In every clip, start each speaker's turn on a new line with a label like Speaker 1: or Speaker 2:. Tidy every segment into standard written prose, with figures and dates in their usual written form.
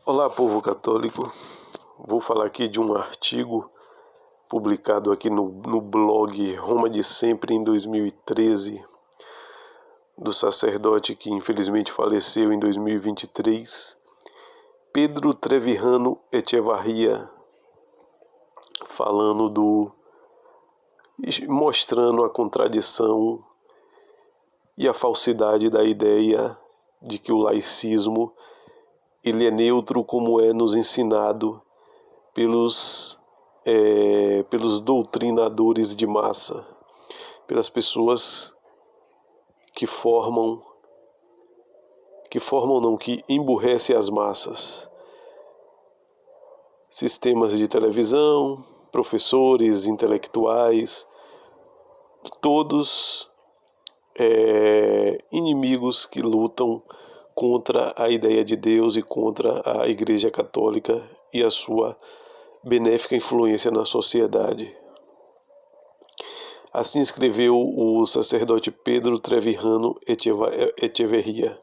Speaker 1: Olá, povo católico. Vou falar aqui de um artigo publicado aqui no blog Roma de Sempre em 2013, do sacerdote que infelizmente faleceu em 2023, Pedro Treviano Echevarria, mostrando a contradição e a falsidade da ideia de que o laicismo ele é neutro, como é nos ensinado pelos doutrinadores de massa, pelas pessoas que emburrecem as massas. Sistemas de televisão, professores, intelectuais, todos inimigos que lutam contra a ideia de Deus e contra a Igreja Católica e a sua benéfica influência na sociedade. Assim escreveu o sacerdote Pedro Treviano Echeverria.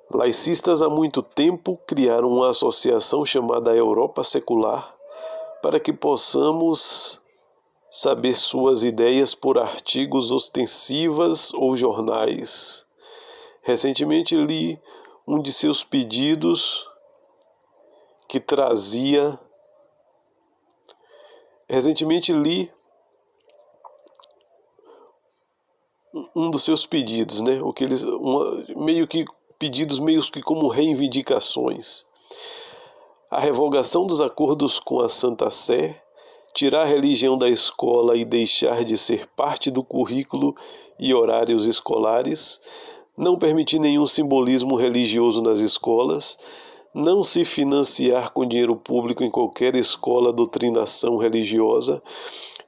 Speaker 1: Laicistas há muito tempo criaram uma associação chamada Europa Secular para que possamos saber suas ideias por artigos ostensivas ou jornais. Recentemente li um de seus pedidos que trazia. Recentemente li um dos seus pedidos, né? Pedidos meio que como reivindicações. A revogação dos acordos com a Santa Sé, tirar a religião da escola e deixar de ser parte do currículo e horários escolares, não permitir nenhum simbolismo religioso nas escolas, não se financiar com dinheiro público em qualquer escola doutrinação religiosa,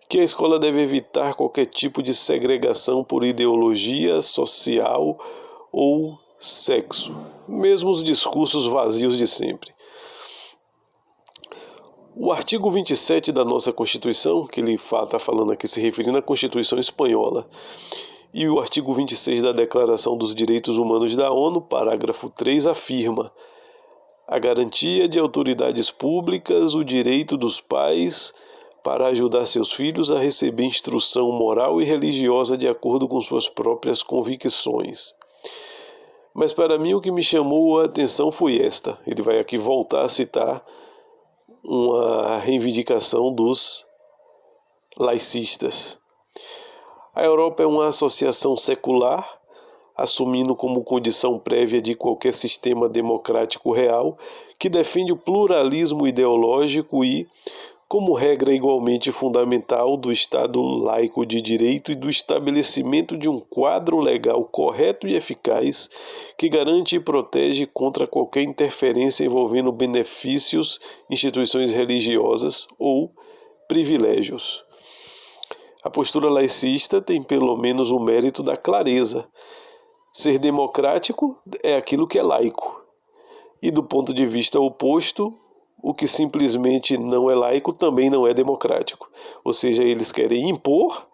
Speaker 1: que a escola deve evitar qualquer tipo de segregação por ideologia social ou sexo, mesmo os discursos vazios de sempre. O artigo 27 da nossa Constituição, que ele está falando aqui, se referindo à Constituição Espanhola, e o artigo 26 da Declaração dos Direitos Humanos da ONU, parágrafo 3, afirma a garantia de autoridades públicas, o direito dos pais para ajudar seus filhos a receber instrução moral e religiosa de acordo com suas próprias convicções. Mas para mim o que me chamou a atenção foi esta. Ele vai aqui voltar a citar uma reivindicação dos laicistas. A Europa é uma associação secular, assumindo como condição prévia de qualquer sistema democrático real, que defende o pluralismo ideológico e, como regra igualmente fundamental do Estado laico de direito e do estabelecimento de um quadro legal correto e eficaz que garante e protege contra qualquer interferência envolvendo benefícios, instituições religiosas ou privilégios. A postura laicista tem pelo menos o mérito da clareza. Ser democrático é aquilo que é laico. E do ponto de vista oposto, o que simplesmente não é laico também não é democrático. Ou seja, eles querem impor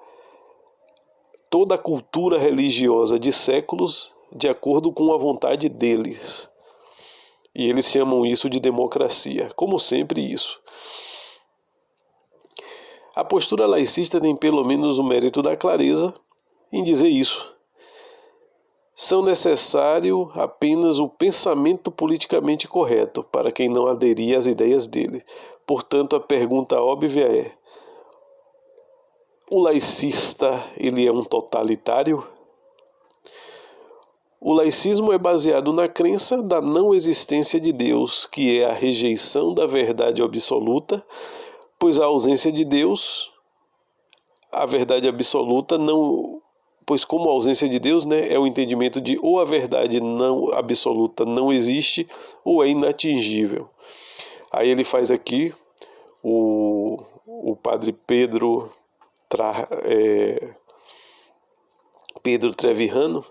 Speaker 1: toda a cultura religiosa de séculos de acordo com a vontade deles. E eles chamam isso de democracia. Como sempre, isso. A postura laicista tem pelo menos o mérito da clareza em dizer isso. São necessário apenas o pensamento politicamente correto para quem não aderir às ideias dele. Portanto, a pergunta óbvia é: o laicista, ele é um totalitário? O laicismo é baseado na crença da não existência de Deus, que é a rejeição da verdade absoluta, pois a ausência de Deus, a verdade absoluta não... Pois como a ausência de Deus, né, é o entendimento de ou a verdade não absoluta não existe ou é inatingível. Aí ele faz aqui, o padre Pedro Treviano,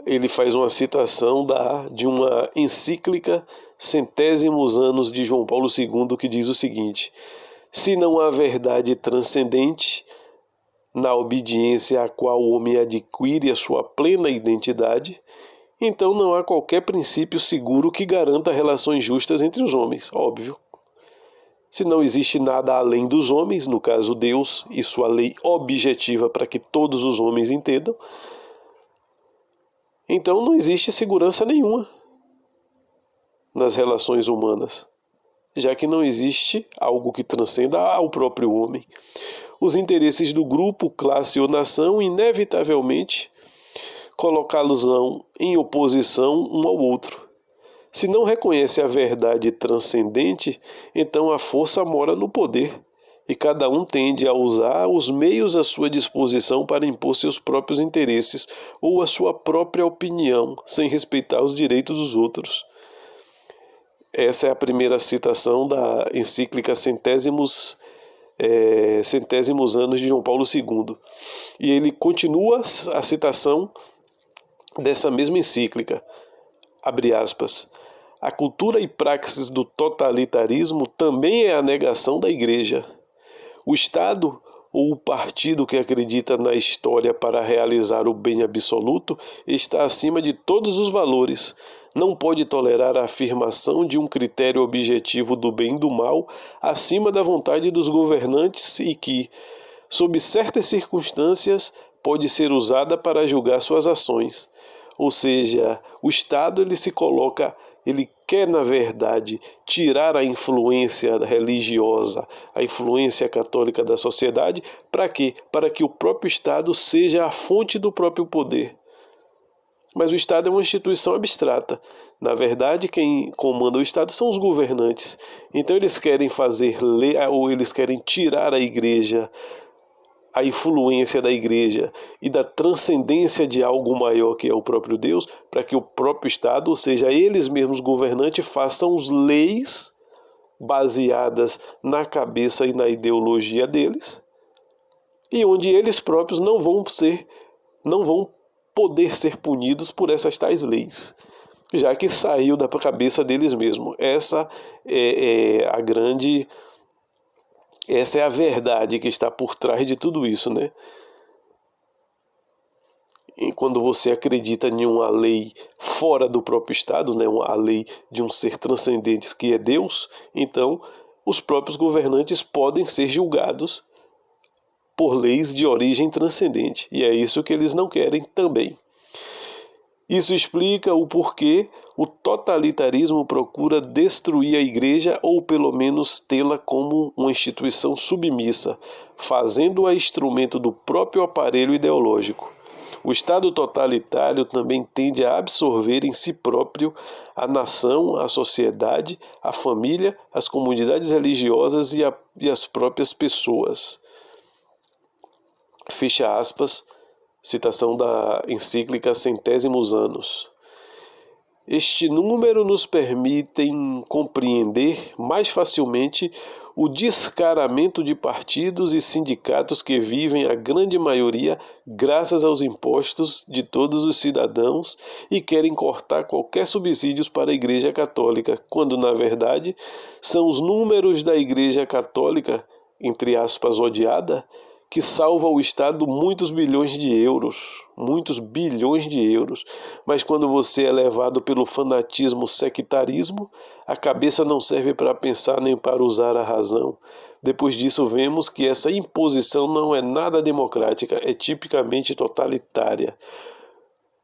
Speaker 1: ele faz uma citação de uma encíclica Centésimos Anos de João Paulo II, que diz o seguinte: se não há verdade transcendente, na obediência à qual o homem adquire a sua plena identidade, então não há qualquer princípio seguro que garanta relações justas entre os homens, óbvio. Se não existe nada além dos homens, no caso Deus e sua lei objetiva para que todos os homens entendam, então não existe segurança nenhuma nas relações humanas, já que não existe algo que transcenda ao próprio homem. Os interesses do grupo, classe ou nação, inevitavelmente, colocá-los-ão em oposição um ao outro. Se não reconhece a verdade transcendente, então a força mora no poder, e cada um tende a usar os meios à sua disposição para impor seus próprios interesses ou a sua própria opinião, sem respeitar os direitos dos outros. Essa é a primeira citação da encíclica Centésimos Anos de João Paulo II. E ele continua a citação dessa mesma encíclica, abre aspas, a cultura e praxis do totalitarismo também é a negação da Igreja. O Estado ou o partido que acredita na história para realizar o bem absoluto está acima de todos os valores. Não pode tolerar a afirmação de um critério objetivo do bem e do mal acima da vontade dos governantes e que, sob certas circunstâncias, pode ser usada para julgar suas ações. Ou seja, o Estado ele quer, na verdade, tirar a influência religiosa, a influência católica da sociedade, para quê? Para que o próprio Estado seja a fonte do próprio poder. Mas o Estado é uma instituição abstrata. Na verdade, quem comanda o Estado são os governantes. Então eles querem fazer lei, ou eles querem tirar a Igreja, a influência da Igreja e da transcendência de algo maior que é o próprio Deus, para que o próprio Estado, ou seja, eles mesmos governantes, façam as leis baseadas na cabeça e na ideologia deles, e onde eles próprios não vão poder ser punidos por essas tais leis, já que saiu da cabeça deles mesmos. Essa é a verdade que está por trás de tudo isso, né? E quando você acredita em uma lei fora do próprio Estado, né, a lei de um ser transcendente que é Deus, então os próprios governantes podem ser julgados por leis de origem transcendente. E é isso que eles não querem também. Isso explica o porquê o totalitarismo procura destruir a Igreja ou pelo menos tê-la como uma instituição submissa, fazendo-a instrumento do próprio aparelho ideológico. O Estado totalitário também tende a absorver em si próprio a nação, a sociedade, a família, as comunidades religiosas e as próprias pessoas. Fecha aspas. Citação da encíclica Centésimos Anos. Este número nos permite compreender mais facilmente o descaramento de partidos e sindicatos que vivem a grande maioria graças aos impostos de todos os cidadãos e querem cortar qualquer subsídios para a Igreja Católica, quando na verdade são os números da Igreja Católica, entre aspas, odiada, que salva ao Estado muitos bilhões de euros. Mas quando você é levado pelo fanatismo sectarismo, a cabeça não serve para pensar nem para usar a razão. Depois disso vemos que essa imposição não é nada democrática, é tipicamente totalitária.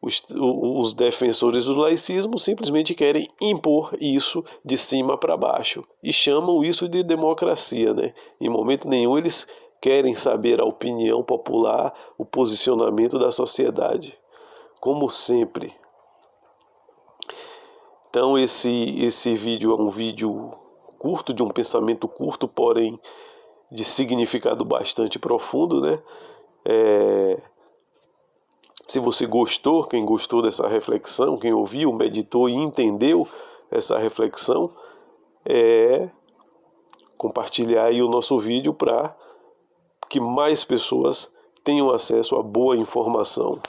Speaker 1: Os defensores do laicismo simplesmente querem impor isso de cima para baixo e chamam isso de democracia, né? Em momento nenhum eles querem saber a opinião popular, o posicionamento da sociedade, como sempre. Então esse vídeo é um vídeo curto, de um pensamento curto, porém de significado bastante profundo, né? Se você gostou, quem gostou dessa reflexão, quem ouviu, meditou e entendeu essa reflexão, compartilhar aí o nosso vídeo para que mais pessoas tenham acesso a boa informação.